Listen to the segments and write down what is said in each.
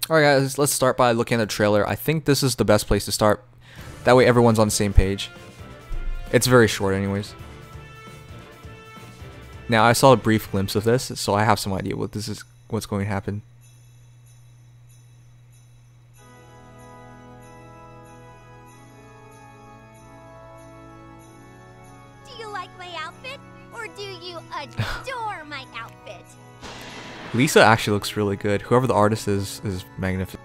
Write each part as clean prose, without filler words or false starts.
Alright guys, let's start by looking at the trailer. I think this is the best place to start. That way everyone's on the same page. It's very short anyways. Now I saw a brief glimpse of this, so I have some idea what's going to happen. Do you like my outfit? Or do you adore my outfit? Lisa actually looks really good. Whoever the artist is magnificent.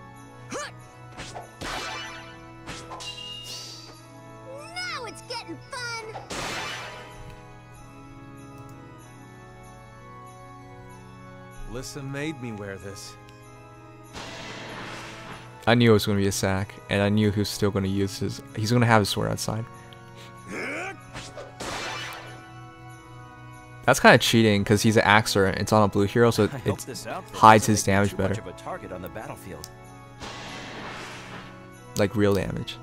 Now it's getting fun! Lissa made me wear this. I knew it was going to be a sack, and I knew he was still going to use his... He's going to have his sword outside. That's kind of cheating, because he's an axer, and it's on a blue hero, so it hides his damage better. Of a target on the battlefield. Like real damage.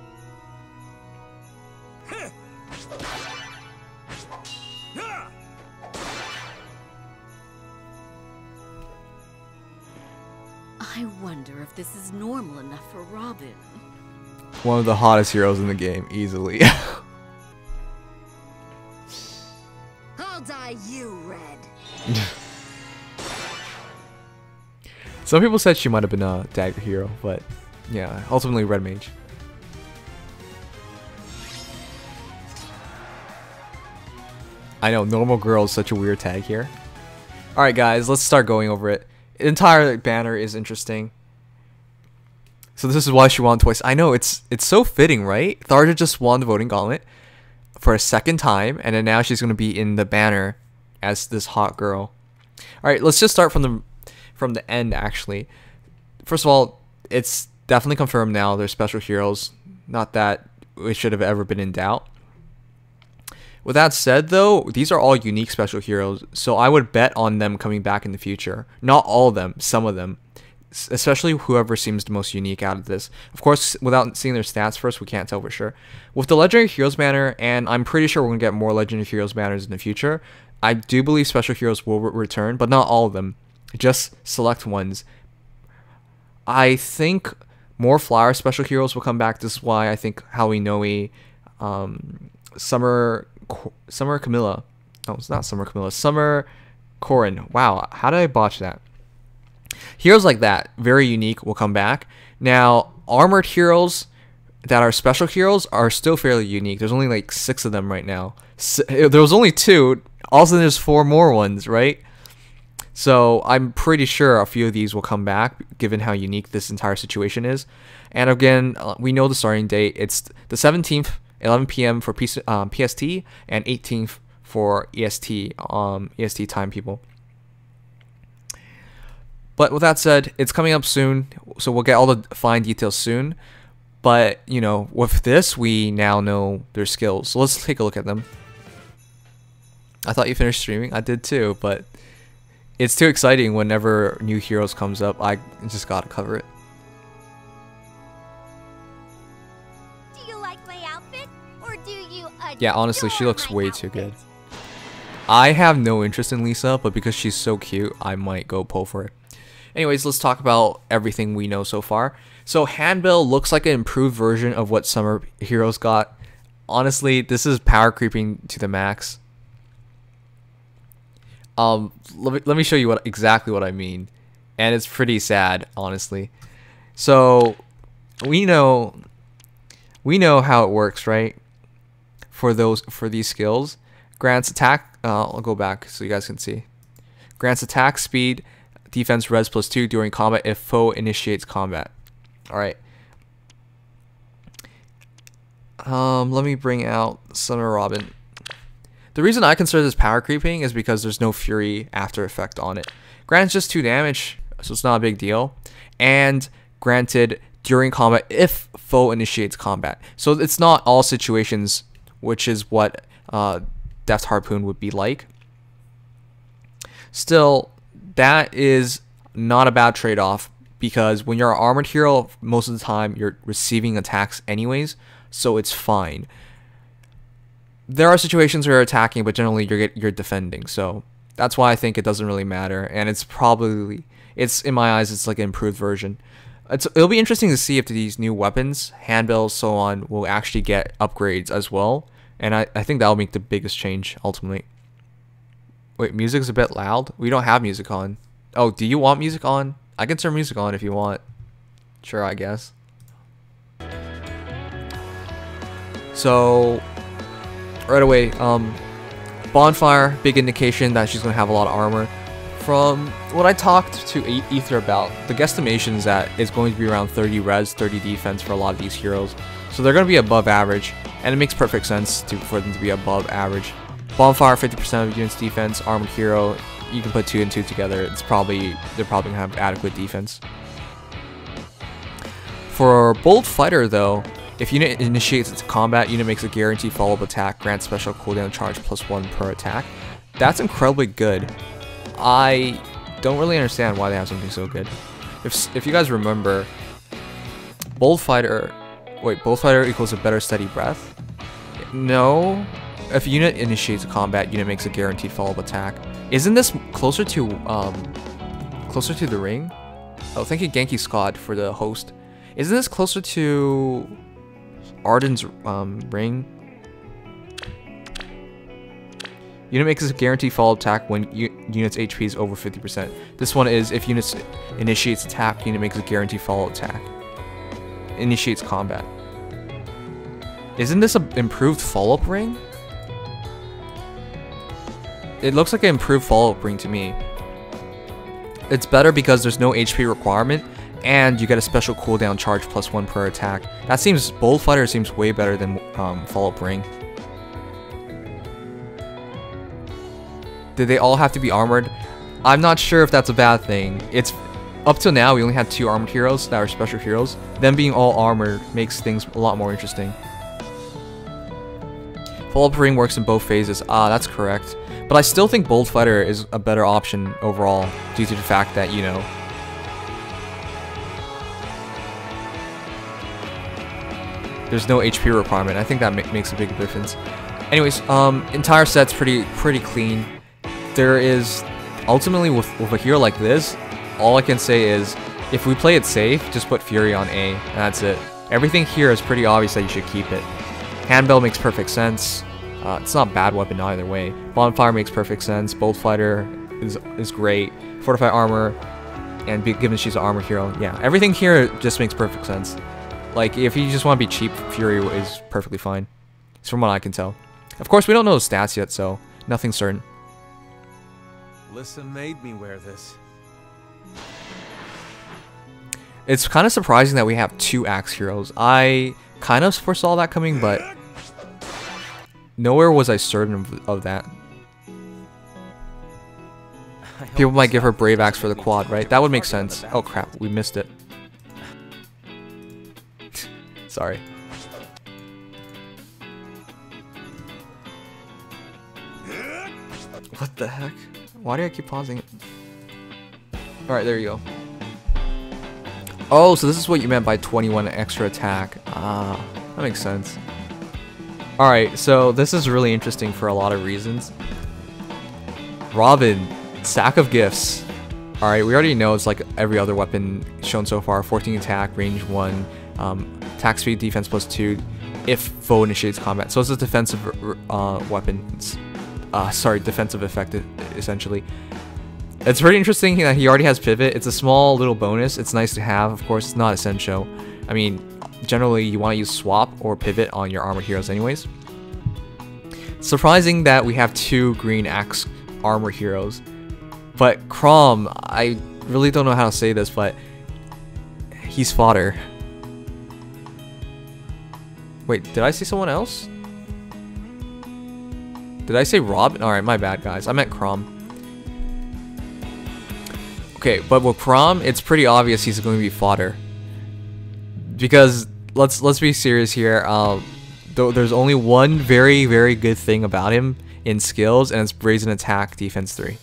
I wonder if this is normal enough for Robin. One of the hottest heroes in the game, easily. I'll dye you red. Some people said she might have been a dagger hero, but yeah, ultimately red mage. I know, normal girl is such a weird tag here. Alright guys, let's start going over it. The entire banner is interesting. So this is why she won twice. I know, it's so fitting, right? Tharja just won the voting gauntlet for a second time, and then now she's going to be in the banner as this hot girl. Alright, let's just start from the end, actually. First of all, it's definitely confirmed now they're special heroes. Not that it should have ever been in doubt. With that said, though, these are all unique special heroes, so I would bet on them coming back in the future. Not all of them, some of them. Especially whoever seems the most unique out of this. Of course, without seeing their stats first, we can't tell for sure. With the Legendary Heroes banner, and I'm pretty sure we're going to get more Legendary Heroes banners in the future, I do believe special heroes will return, but not all of them. Just select ones. I think more flower special heroes will come back. This is why I think Howie Noe, Summer Camilla. No, it's not Summer Camilla. Summer Corin. Wow, how did I botch that? Heroes like that, very unique, will come back. Now, armored heroes that are special heroes are still fairly unique. There's only like 6 of them right now. There was only 2. Also, there's 4 more ones, right? So I'm pretty sure a few of these will come back, given how unique this entire situation is. And again, we know the starting date. It's the 17th, 11 p.m. for PST, and 18th for EST, EST time, people. But with that said, it's coming up soon, so we'll get all the fine details soon. But, you know, with this, we now know their skills. So let's take a look at them. I thought you finished streaming. I did too, but it's too exciting whenever new heroes comes up. I just gotta cover it. Do you like my outfit? Or do you Yeah, honestly, she looks my way outfit? too good. I have no interest in Lisa, but because she's so cute, I might go pull for it. Anyways, let's talk about everything we know so far. So Handbill looks like an improved version of what Summer Heroes got. Honestly, this is power creeping to the max. Let me show you exactly what I mean. And it's pretty sad, honestly. So we know how it works, right? For these skills. Grants attack, I'll go back so you guys can see. Grants attack speed, defense res +2 during combat if foe initiates combat. Alright. Let me bring out Summer Robin. The reason I consider this power creeping is because there's no fury after effect on it. Grants just 2 damage, so it's not a big deal. And granted during combat if foe initiates combat. So it's not all situations, which is what Deft Harpoon would be like. Still, that is not a bad trade-off, because when you're an armored hero, most of the time you're receiving attacks anyways, so it's fine. There are situations where you're attacking, but generally you're defending, so that's why I think it doesn't really matter, and it's in my eyes, it's like an improved version. It'll be interesting to see if these new weapons, handbells, so on, will actually get upgrades as well. And I think that'll make the biggest change ultimately. Wait, music's a bit loud? We don't have music on. Oh, do you want music on? I can turn music on if you want. Sure, I guess. So, right away, Bonfire, big indication that she's going to have a lot of armor. From what I talked to Ether about, the guesstimation is that it's going to be around 30 res, 30 defense for a lot of these heroes. So they're going to be above average, and it makes perfect sense for them to be above average. Bonfire, 50% of units defense, armored hero, you can put 2 and 2 together. They're probably going to have adequate defense. For Bold Fighter though, if unit initiates its combat, unit makes a guaranteed follow-up attack, grants special cooldown charge +1 per attack. That's incredibly good. I don't really understand why they have something so good. If you guys remember, Bold Fighter equals a better steady breath. No, if a unit initiates a combat, unit makes a guaranteed follow-up attack. Isn't this closer to the ring? Oh, thank you Genki Scott for the host. Isn't this closer to Arden's ring? Unit makes a guaranteed follow-up attack when unit's HP is over 50%. This one is if unit initiates attack, unit makes a guaranteed follow-up attack. Initiates combat. Isn't this an improved follow-up ring? It looks like an improved follow-up ring to me. It's better because there's no HP requirement, and you get a special cooldown charge +1 per attack. That seems, Bold Fighter seems way better than follow-up ring. Did they all have to be armored? I'm not sure if that's a bad thing. It's up till now we only had 2 armored heroes that are special heroes. Them being all armored makes things a lot more interesting. Follow-up ring works in both phases. Ah, that's correct. But I still think Bold Fighter is a better option overall due to the fact that, you know, there's no HP requirement. I think that makes a big difference. Anyways, entire set's pretty clean. There is, ultimately with a hero like this, all I can say is, if we play it safe, just put Fury on A, and that's it. Everything here is pretty obvious that you should keep it. Handbell makes perfect sense. It's not a bad weapon either way. Bonfire makes perfect sense. Bold Fighter is great. Fortified armor, and given she's an armor hero, yeah, everything here just makes perfect sense. Like, if you just want to be cheap, Fury is perfectly fine. It's from what I can tell. Of course, we don't know the stats yet, so nothing's certain. Lissa made me wear this. It's kind of surprising that we have 2 axe heroes. I kind of foresaw that coming, but nowhere was I certain of that. People might give her Brave Axe for the quad, right? That would make sense. Oh crap, we missed it. Sorry. What the heck? Why do I keep pausing it? Alright, there you go. Oh, so this is what you meant by 21 extra attack. Ah, that makes sense. Alright, so this is really interesting for a lot of reasons. Robin, Sack of Gifts. Alright, we already know it's like every other weapon shown so far. 14 attack, range 1, attack speed, defense +2 if foe initiates combat. So it's a defensive weapon. Sorry, defensive effect, essentially. It's pretty interesting that he already has pivot. It's a small little bonus. It's nice to have. Of course, it's not essential. I mean, generally you want to use swap or pivot on your armored heroes anyways. Surprising that we have 2 green axe armor heroes. But Crom, I really don't know how to say this, but he's fodder. Wait, did I say someone else? Did I say Robin? Alright, my bad guys. I meant Crom. Okay, but with Crom, it's pretty obvious he's going to be fodder. Because let's be serious here. There's only one very good thing about him in skills, and it's Brazen Attack Defense 3.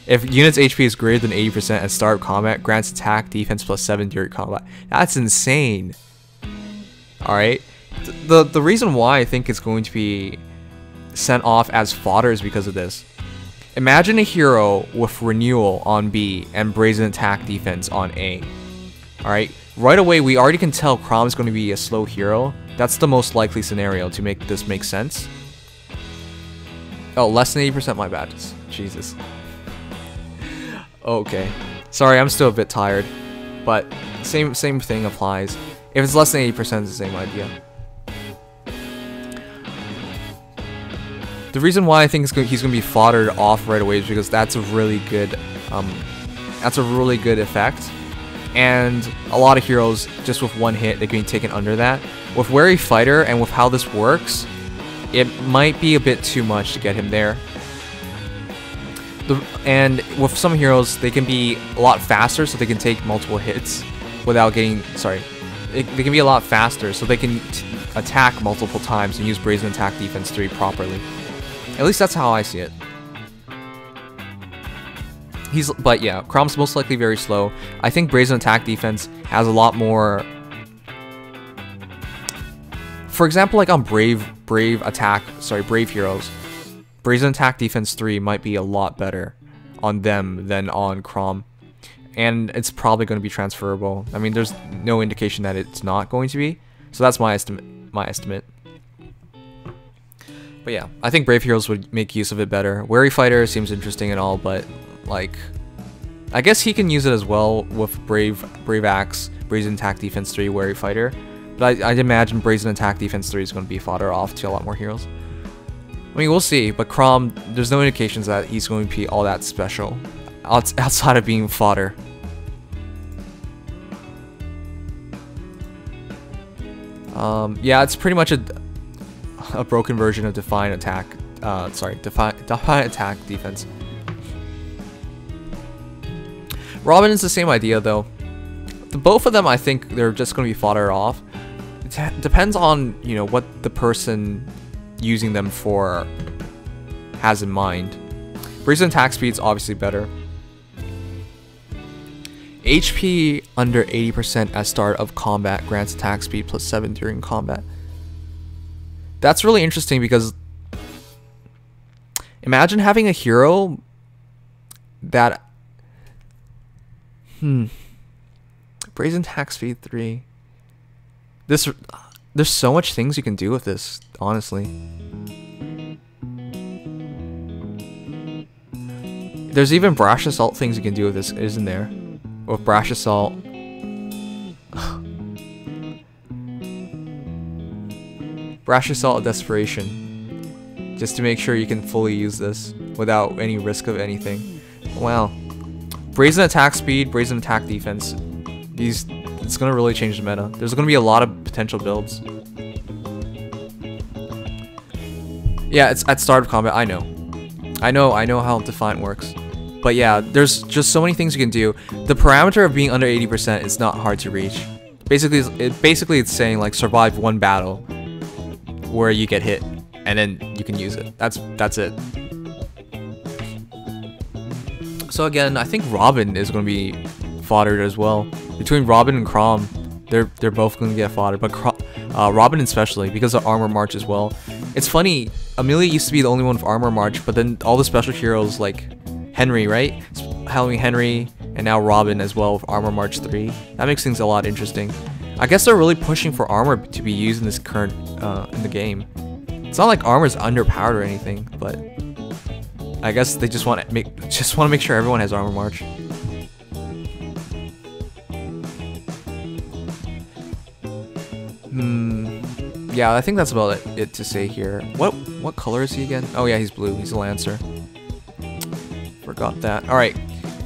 If unit's HP is greater than 80% at start of combat, grants attack defense +7 during combat. That's insane. Alright. The reason why I think it's going to be sent off as fodder is because of this. Imagine a hero with Renewal on B and Brazen Attack Defense on A. Alright, right away we already can tell Chrom is going to be a slow hero. That's the most likely scenario to make this make sense. Oh, less than 80%, my bad. Jesus. Okay. Sorry, I'm still a bit tired. But same thing applies. If it's less than 80%, it's the same idea. The reason why I think he's gonna be foddered off right away is because that's a really good effect. And a lot of heroes, just with one hit, they're getting taken under that. With Wary Fighter and with how this works, it might be a bit too much to get him there. And with some heroes, they can be a lot faster, so they can take multiple hits without getting... Sorry. They can be a lot faster, so they can attack multiple times and use Brazen Attack Defense 3 properly. At least that's how I see it. But yeah, Chrom's most likely very slow. I think Brazen Attack Defense has a lot more... For example, like on Brave heroes, Brazen Attack Defense 3 might be a lot better on them than on Chrom. And it's probably going to be transferable. I mean, there's no indication that it's not going to be. So that's my estimate. But yeah, I think Brave heroes would make use of it better. Wary Fighter seems interesting and all, but like, I guess he can use it as well with Brave Axe, Brazen Attack Defense 3, Wary Fighter. But I'd imagine Brazen Attack Defense 3 is going to be fodder off to a lot more heroes. I mean, we'll see, but Chrom, there's no indications that he's going to be all that special outside of being fodder. Yeah, it's pretty much a broken version of Defiant Attack. Defiant Attack Defense. Robin is the same idea, though. Both of them, I think, they're just going to be fodder off. It depends on, you know, what the person using them for has in mind. Brazen Attack Speed's obviously better. HP under 80% at start of combat grants attack speed +7 during combat. That's really interesting because imagine having a hero that Brazen Attack Speed 3. There's so much things you can do with this, honestly. There's even Brash Assault things you can do with this, isn't there? With Brash Assault. Brash Assault Desperation. Just to make sure you can fully use this without any risk of anything. Wow. Brazen Attack Speed, Brazen Attack Defense. It's gonna really change the meta. There's gonna be a lot of potential builds. Yeah, it's at start of combat. I know how Defiant works. But yeah, there's just so many things you can do. The parameter of being under 80% is not hard to reach. Basically, it's saying like survive one battle where you get hit, and then you can use it. That's it. So again, I think Robin is going to be foddered as well. Between Robin and Chrom, they're both going to get foddered, but Robin especially because of Armor March as well. It's funny, Amelia used to be the only one with Armor March, but then all the special heroes like Henry, right? Halloween Henry, and now Robin as well with Armor March 3. That makes things a lot interesting. I guess they're really pushing for armor to be used in this current in the game. It's not like armor is underpowered or anything, but I guess they just want to make sure everyone has Armor March. Yeah, I think that's about it to say here. What color is he again? Oh yeah, he's blue. He's a Lancer. Forgot that. Alright,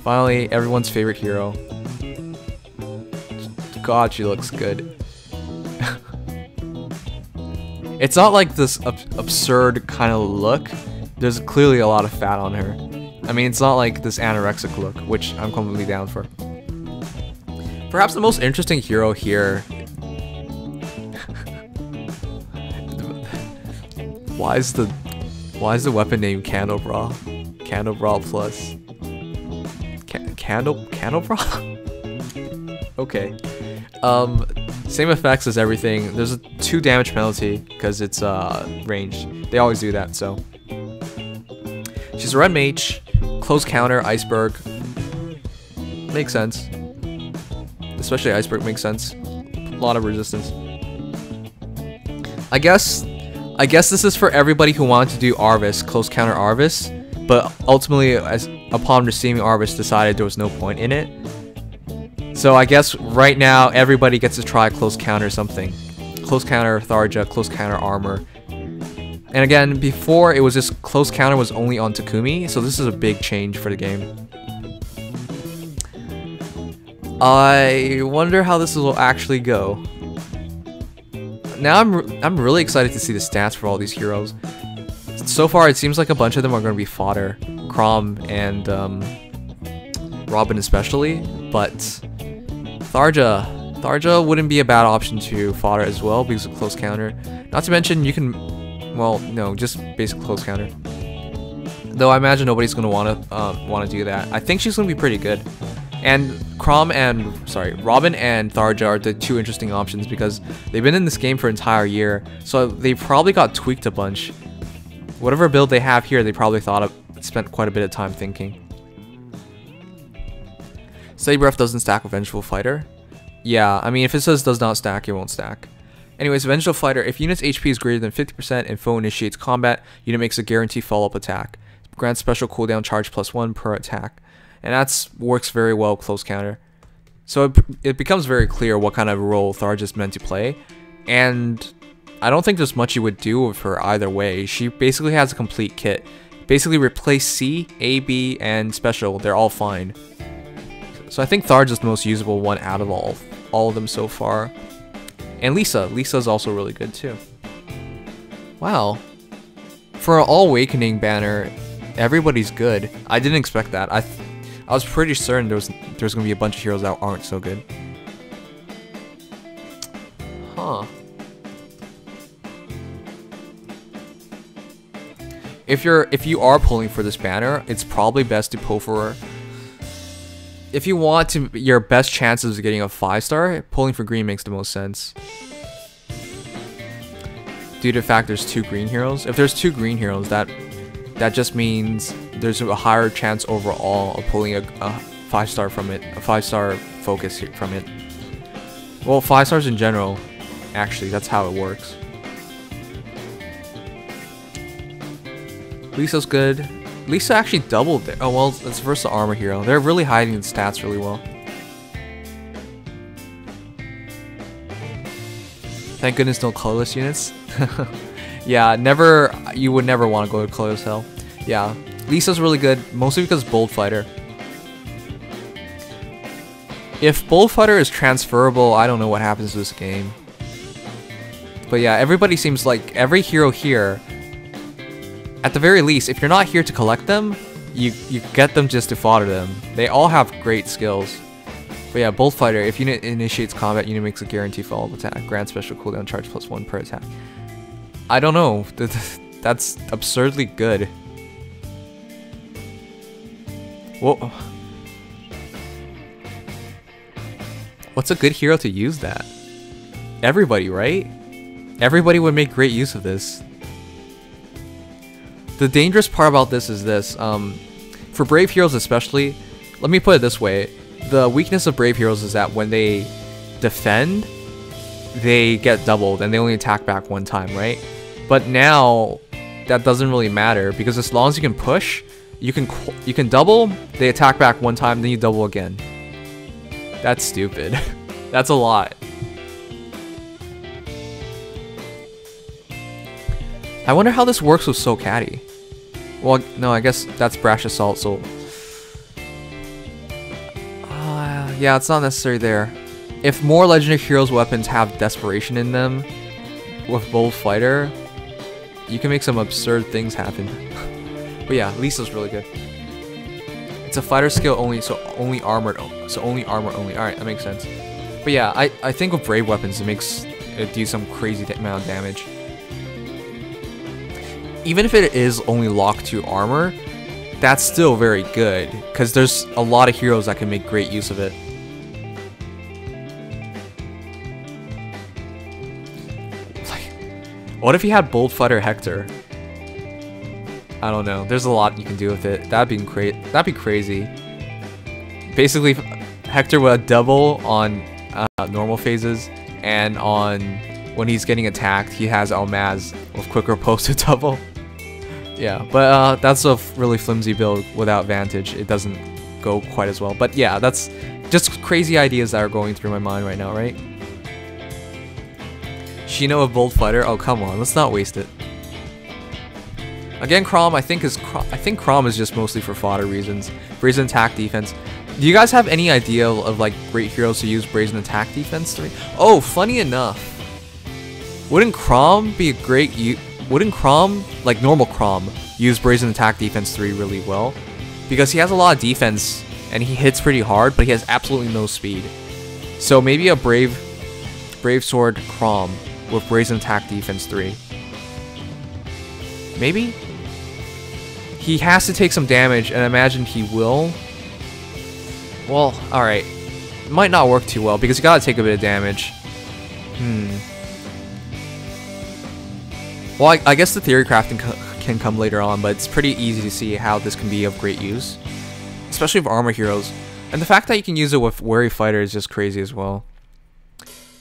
finally, everyone's favorite hero. God, she looks good. It's not like this absurd kind of look. There's clearly a lot of fat on her. I mean, it's not like this anorexic look, which I'm completely down for. Perhaps the most interesting hero here... Why is the weapon named Candle Bra? Candle Bra Plus. Candle Bra? Okay. Same effects as everything. There's a 2 damage penalty because it's ranged. They always do that, so. She's a red mage, close counter, iceberg. Makes sense. especially Iceberg makes sense. A lot of resistance. I guess this is for everybody who wanted to do Arvis, close counter Arvis, but ultimately, upon receiving Arvis, decided there was no point in it. So I guess right now everybody gets to try close counter something. Close counter Tharja, close counter armor. And again, before it was just close counter was only on Takumi, so this is a big change for the game. I wonder how this will actually go. Now I'm really excited to see the stats for all these heroes. So far, it seems like a bunch of them are going to be fodder, Chrom and Robin especially, but Tharja wouldn't be a bad option to fodder as well because of close counter. Not to mention you can, well, no, just basic close counter. Though I imagine nobody's going to want to do that. I think she's going to be pretty good. And Robin and Tharja are the two interesting options because they've been in this game for an entire year, so they probably got tweaked a bunch. Whatever build they have here, they probably spent quite a bit of time thinking. Steady Breath doesn't stack with Vengeful Fighter. Yeah, I mean, if it says does not stack, it won't stack. Anyways, Vengeful Fighter, if unit's HP is greater than 50% and foe initiates combat, unit makes a guaranteed follow-up attack. Grants special cooldown charge +1 per attack. And that works very well with close counter. So it becomes very clear what kind of role Tharja is meant to play. And I don't think there's much you would do with her either way. She basically has a complete kit. Basically replace C, A, B, and special. They're all fine. So I think Tharja is the most usable one out of all of them so far. And Lisa. Lisa's also really good too. Wow. For an All Awakening banner, everybody's good. I didn't expect that. I was pretty certain there was gonna be a bunch of heroes that aren't so good. Huh. If you are pulling for this banner, it's probably best to pull for. If you want to, your best chances of getting a 5-star, pulling for green makes the most sense. Due to the fact there's 2 green heroes. If there's 2 green heroes, that just means there's a higher chance overall of pulling a 5-star from it, a 5-star focus from it. Well, 5 stars in general, actually, that's how it works. Lisa's good. Lisa actually doubled it. Oh well, it's versus the armor hero. They're really hiding the stats really well. Thank goodness no colorless units. Yeah, you would never want to go to colorless hell. Yeah, Lisa's really good, mostly because Bold Fighter. If Bold Fighter is transferable, I don't know what happens to this game. But yeah, everybody seems like every hero here, at the very least, if you're not here to collect them, you get them just to fodder them. They all have great skills. But yeah, Bold Fighter, if unit initiates combat, unit makes a guaranteed follow-up attack. Grant special cooldown charge +1 per attack. I don't know. That's absurdly good. Whoa. What's a good hero to use that? Everybody, right? Everybody would make great use of this. The dangerous part about this is this. For brave heroes especially, let me put it this way. The weakness of brave heroes is that when they defend, they get doubled and they only attack back one time, right? But now that doesn't really matter because as long as you can push, you can double, they attack back one time, then you double again. That's stupid. That's a lot. I wonder how this works with So Caddy. Well, no, I guess that's Brash Assault, so... yeah, it's not necessary there. If more Legendary Heroes weapons have Desperation in them, with Bold Fighter, you can make some absurd things happen. But yeah, Lisa's really good. It's a fighter skill only, so only armor only. Alright, that makes sense. But yeah, I think with Brave weapons, it do some crazy amount of damage. Even if it is only locked to armor, that's still very good, because there's a lot of heroes that can make great use of it. Like, what if you had Bold Fighter Hector? I don't know. There's a lot you can do with it. That'd be crazy. Basically, Hector would double on normal phases, and on when he's getting attacked, he has Almaz with quicker post to double. Yeah, but that's a really flimsy build without Vantage. It doesn't go quite as well. But yeah, that's just crazy ideas that are going through my mind right now, right? Shino of Bold Fighter. Oh, come on, let's not waste it. Again, Chrom, I think Chrom is just mostly for fodder reasons. Brazen attack defense. Do you guys have any idea of like great heroes to use Brazen attack defense 3? Oh, funny enough, wouldn't Chrom be a great wouldn't Chrom, like normal Chrom, use Brazen attack defense 3 really well? Because he has a lot of defense and he hits pretty hard, but he has absolutely no speed. So maybe a Brave Sword Chrom with Brazen attack defense 3. Maybe? He has to take some damage, and I imagine he will. Well, alright. Might not work too well, because you gotta take a bit of damage. Well, I guess the theory crafting can come later on, but it's pretty easy to see how this can be of great use. Especially with armor heroes. And the fact that you can use it with Wary Fighter is just crazy as well.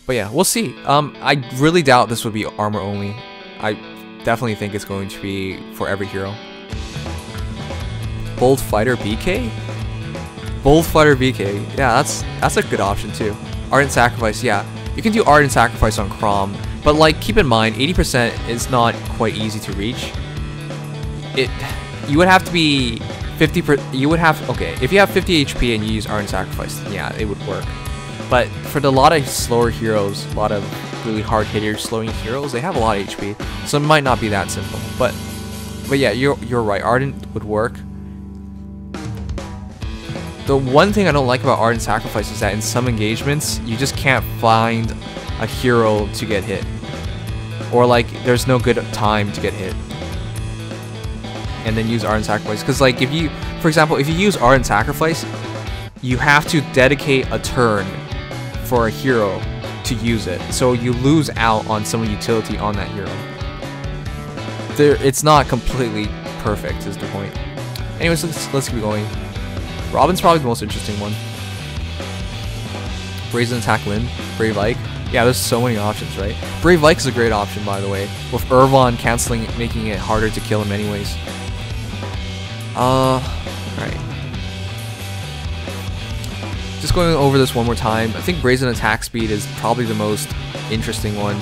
But yeah, we'll see. I really doubt this would be armor only. I definitely think it's going to be for every hero. Bold Fighter BK? Bold Fighter BK. Yeah, that's a good option too. Ardent Sacrifice, yeah. You can do Ardent Sacrifice on Chrom, but like keep in mind 80% is not quite easy to reach. You would have to be 50%, okay, if you have 50 HP and you use Ardent Sacrifice, yeah, it would work. But for a lot of slower heroes, a lot of really hard hitter slowing heroes, they have a lot of HP, so it might not be that simple. But yeah, you're right. Ardent would work. The one thing I don't like about Ardent Sacrifice is that in some engagements, you just can't find a hero to get hit, or like there's no good time to get hit, and then use Ardent Sacrifice. Because like if you, for example, if you use Ardent Sacrifice, you have to dedicate a turn for a hero to use it, so you lose out on some utility on that hero. It's not completely perfect is the point. Anyways, let's keep going. Robin's probably the most interesting one. Brazen Attack Lyn, Brave Ike. Yeah, there's so many options, right? Brave Ike is a great option, by the way, with Irvon canceling, making it harder to kill him anyways. Alright. Just going over this one more time. I think Brazen Attack Speed is probably the most interesting one.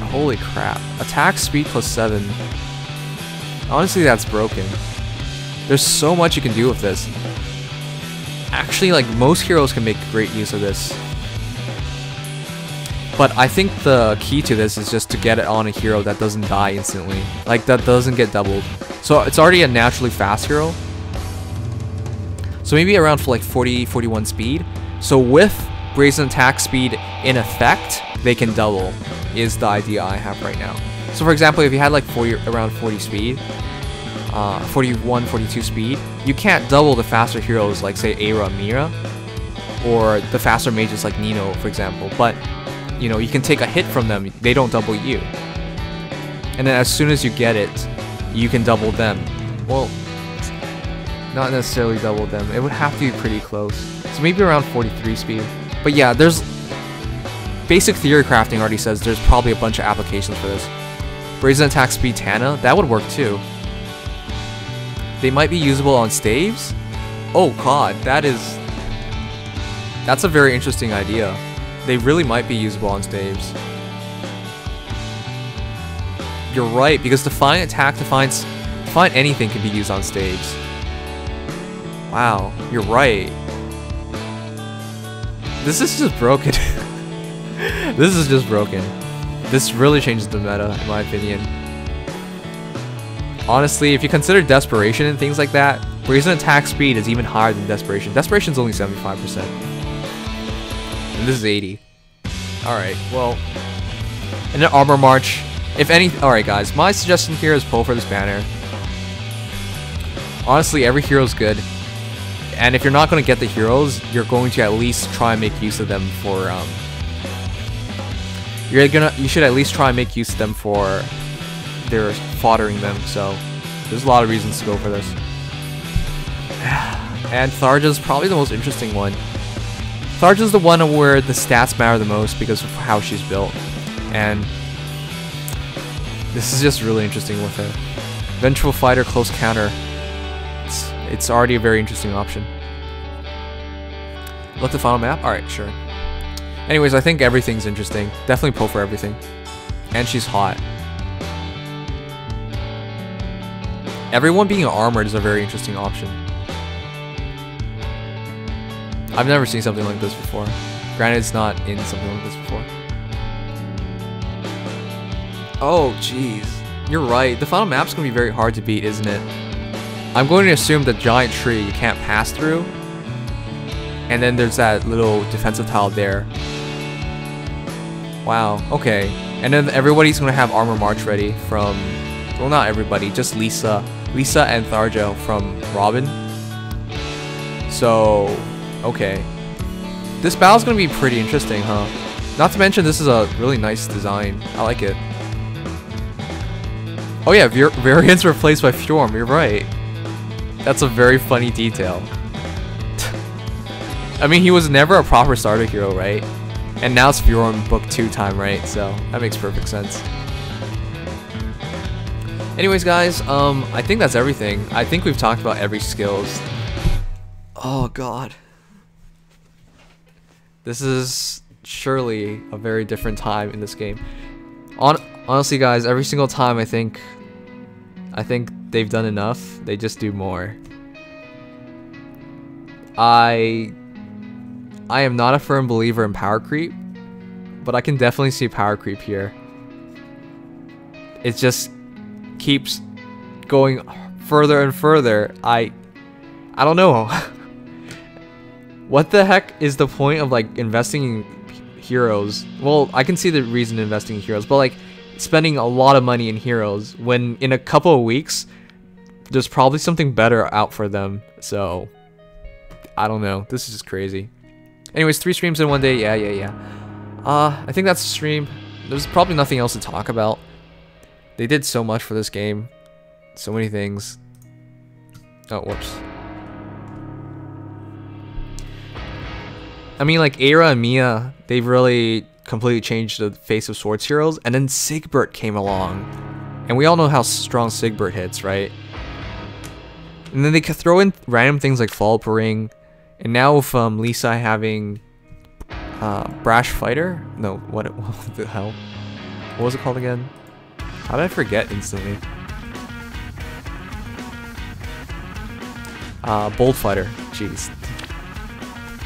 Holy crap. Attack Speed plus 7. Honestly, that's broken. There's so much you can do with this. Actually, like, most heroes can make great use of this. But I think the key to this is just to get it on a hero that doesn't die instantly. Like, that doesn't get doubled. So it's already a naturally fast hero. So maybe around for like 40, 41 speed. So with Brazen Attack Speed in effect, they can double, is the idea I have right now. So for example, if you had like around 40 speed, 41, 42 speed, you can't double the faster heroes like say Aira, Mira, or the faster mages like Nino, for example. But you know, you can take a hit from them, they don't double you. And then as soon as you get it, you can double them. Well, not necessarily double them. It would have to be pretty close. So maybe around 43 speed. But yeah, there's basic theory crafting already says there's probably a bunch of applications for this. Brazen Attack Speed Tana, that would work too. They might be usable on staves? Oh god, that's a very interesting idea. They really might be usable on staves. You're right, because Defiant Attack, Defiant anything can be used on staves. Wow, you're right. This is just broken. This is just broken. This really changes the meta, in my opinion. Honestly, if you consider Desperation and things like that, Brazen Attack Speed is even higher than Desperation. Desperation's only 75%. And this is 80. Alright, well, in an Armor March, if any... Alright guys, my suggestion here is pull for this banner. Honestly, every hero's good. And if you're not going to get the heroes, you're going to at least try and make use of them for... You should at least try and make use of them for... They're foddering them, so... There's a lot of reasons to go for this. And Tharja's probably the most interesting one. Tharja's the one where the stats matter the most because of how she's built. And this is just really interesting with her. Vengeful Fighter, Close Counter. It's already a very interesting option. Look the final map? Alright, sure. Anyways, I think everything's interesting. Definitely pull for everything. And she's hot. Everyone being armored is a very interesting option. I've never seen something like this before. Granted, it's not in something like this before. Oh, jeez. You're right. The final map's gonna be very hard to beat, isn't it? I'm going to assume the giant tree you can't pass through. And then there's that little defensive tile there. Wow, okay. And then everybody's gonna have Armor March ready from... Well, not everybody, just Lisa. Lisa and Tharja from Robin. So... Okay. This battle's gonna be pretty interesting, huh? Not to mention this is a really nice design. I like it. Oh yeah, Variant's replaced by Fjorm, you're right. That's a very funny detail. I mean, he was never a proper starter hero, right? And now it's Fjorm book 2 time, right? So that makes perfect sense. Anyways, guys, I think that's everything. I think we've talked about every skills. Oh god. This is surely a very different time in this game. Honestly, guys, every single time I think they've done enough. They just do more. I am not a firm believer in power creep, but I can definitely see power creep here. It just keeps going further and further. I don't know. What the heck is the point of like investing in heroes? Well, I can see the reason investing in heroes, but like spending a lot of money in heroes when in a couple of weeks there's probably something better out for them. So I don't know. This is just crazy. Anyways, 3 streams in one day. Yeah. I think that's the stream. There's probably nothing else to talk about. They did so much for this game. So many things. Oh, whoops. I mean, like, Aira and Mia, they've really completely changed the face of Swords Heroes. And then Sigbert came along. And we all know how strong Sigbert hits, right? And then they could throw in random things like Follow-Up Ring. And now with Lisa having Brash Fighter? No, what the hell? What was it called again? How did I forget instantly? Bold Fighter. Jeez.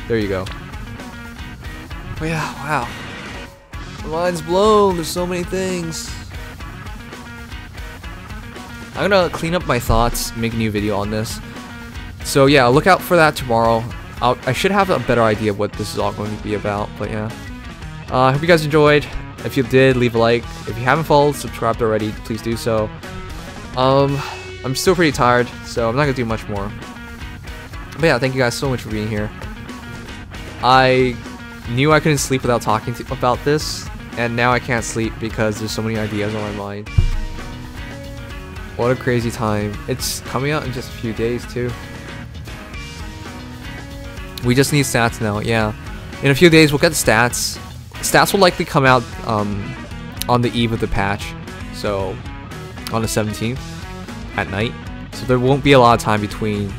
There you go. Oh yeah, wow. My mind's blown. There's so many things. I'm gonna clean up my thoughts, make a new video on this. So yeah, look out for that tomorrow. I should have a better idea of what this is all going to be about, but yeah. I hope you guys enjoyed. If you did, leave a like. If you haven't followed, subscribed already, please do so. I'm still pretty tired, so I'm not gonna do much more. But yeah, thank you guys so much for being here. I knew I couldn't sleep without talking about this, and now I can't sleep because there's so many ideas on my mind. What a crazy time. It's coming out in just a few days too. We just need stats now, yeah. In a few days we'll get the stats. Stats will likely come out on the eve of the patch, so on the 17th at night. So there won't be a lot of time between,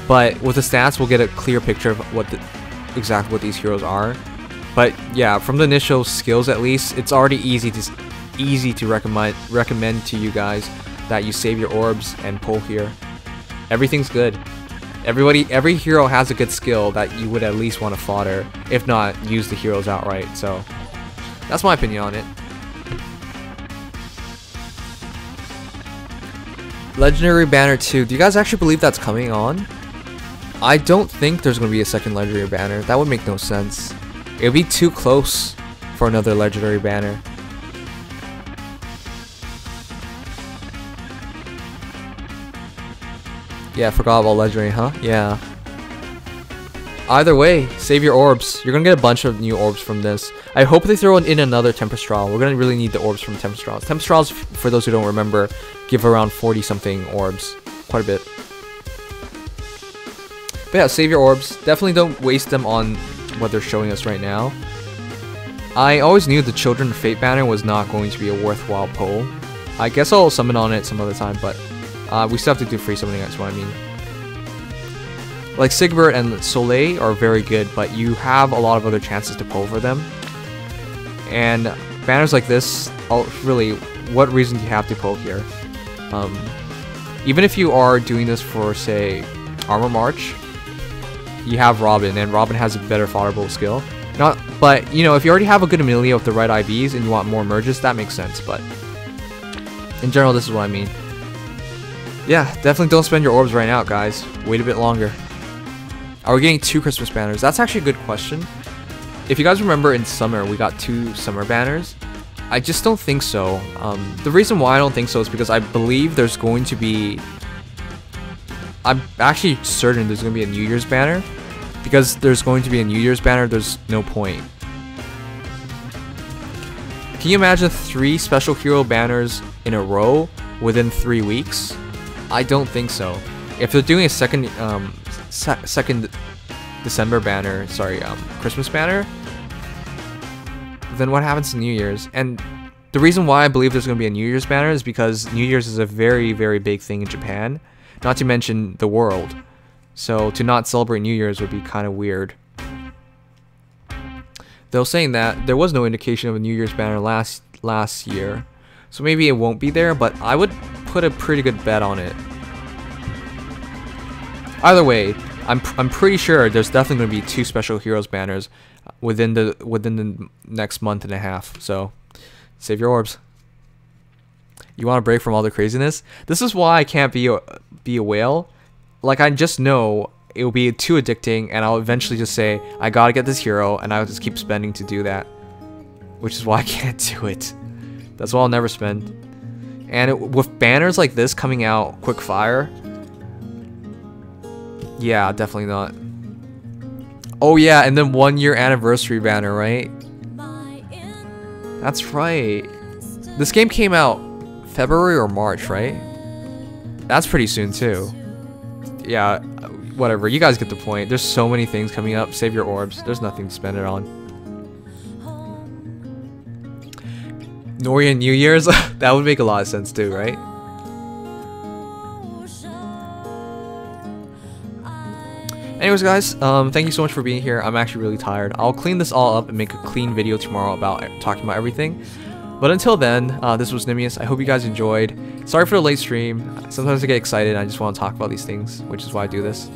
but with the stats we'll get a clear picture of what exactly what these heroes are. But yeah, from the initial skills at least, it's already easy to recommend to you guys that you save your orbs and pull here. Everything's good. Every hero has a good skill that you would at least want to fodder, if not use the heroes outright. So that's my opinion on it. Legendary Banner 2. Do you guys actually believe that's coming on? I don't think there's going to be a second Legendary Banner. That would make no sense. It would be too close for another Legendary Banner. Yeah, forgot about Legendary, huh? Yeah. Either way, save your orbs. You're gonna get a bunch of new orbs from this. I hope they throw in another Tempest Trial. We're gonna really need the orbs from Tempest Trials. Tempest Trials, for those who don't remember, give around 40 something orbs. Quite a bit. But yeah, save your orbs. Definitely don't waste them on what they're showing us right now. I always knew the Children of Fate banner was not going to be a worthwhile pull. I guess I'll summon on it some other time, but we still have to do free summoning, that's what I mean. Like Sigbert and Soleil are very good, but you have a lot of other chances to pull for them. And banners like this, really, what reason do you have to pull here? Even if you are doing this for, say, Armor March, you have Robin, and Robin has a better fodder bolt skill. But, you know, if you already have a good Amelia with the right IVs and you want more merges, that makes sense, but in general, this is what I mean. Yeah, definitely don't spend your orbs right now, guys. Wait a bit longer. Are we getting 2 Christmas banners? That's actually a good question. If you guys remember in summer, we got 2 summer banners. I just don't think so. The reason why I don't think so is because I believe there's going to be... I'm actually certain there's going to be a New Year's banner. Because there's going to be a New Year's banner, there's no point. Can you imagine 3 special hero banners in a row within 3 weeks? I don't think so. If they're doing a second December banner, sorry, Christmas banner, then what happens to New Year's? And the reason why I believe there's going to be a New Year's banner is because New Year's is a very, very big thing in Japan, not to mention the world. So to not celebrate New Year's would be kind of weird. Though saying that, there was no indication of a New Year's banner last year, so maybe it won't be there, but I would put a pretty good bet on it. Either way, I'm pretty sure there's definitely going to be 2 special heroes banners within the next month and a half. So save your orbs. You want a break from all the craziness? This is why I can't be a whale. Like, I just know it will be too addicting, and I'll eventually just say, I gotta get this hero, and I'll just keep spending to do that. Which is why I can't do it. That's why I'll never spend. And with banners like this coming out quick fire, yeah, definitely not. Oh yeah, and then 1-year anniversary banner, right? That's right. This game came out February or March, right? That's pretty soon too. Yeah, whatever. You guys get the point. There's so many things coming up. Save your orbs. There's nothing to spend it on. Nori and New Year's? That would make a lot of sense too, right? Anyways, guys, thank you so much for being here. I'm actually really tired. I'll clean this all up and make a clean video tomorrow about talking about everything. But until then, this was Nimious. I hope you guys enjoyed. Sorry for the late stream. Sometimes I get excited and I just want to talk about these things, which is why I do this.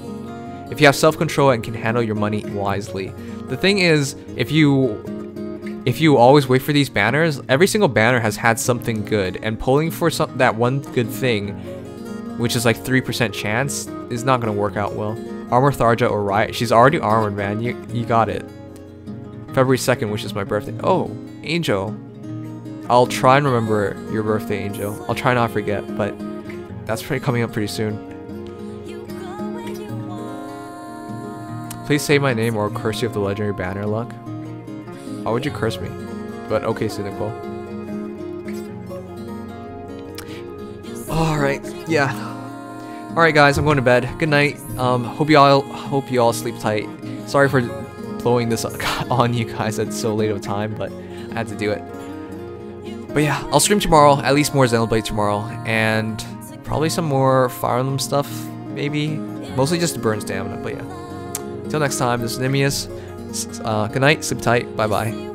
If you have self-control and can handle your money wisely. The thing is, if you always wait for these banners, every single banner has had something good, and pulling for that one good thing, which is like 3% chance, is not going to work out well. Armor Tharja or Riot. She's already armored, man. You got it. February 2nd, which is my birthday. Oh, Angel. I'll try and remember your birthday, Angel. I'll try not to forget, but that's coming up pretty soon. Please say my name or I'll curse you with the legendary banner luck. Why would you curse me? But okay, cynical. Alright, yeah. Alright guys, I'm going to bed. Good night. Hope you all sleep tight. Sorry for blowing this on you guys at so late of a time, but I had to do it. But yeah, I'll stream tomorrow, at least more Xenoblade tomorrow, and probably some more Fire Emblem stuff, maybe. Mostly just to burn stamina, but yeah. Until next time, this is Nimious. Good night, sleep tight, bye bye.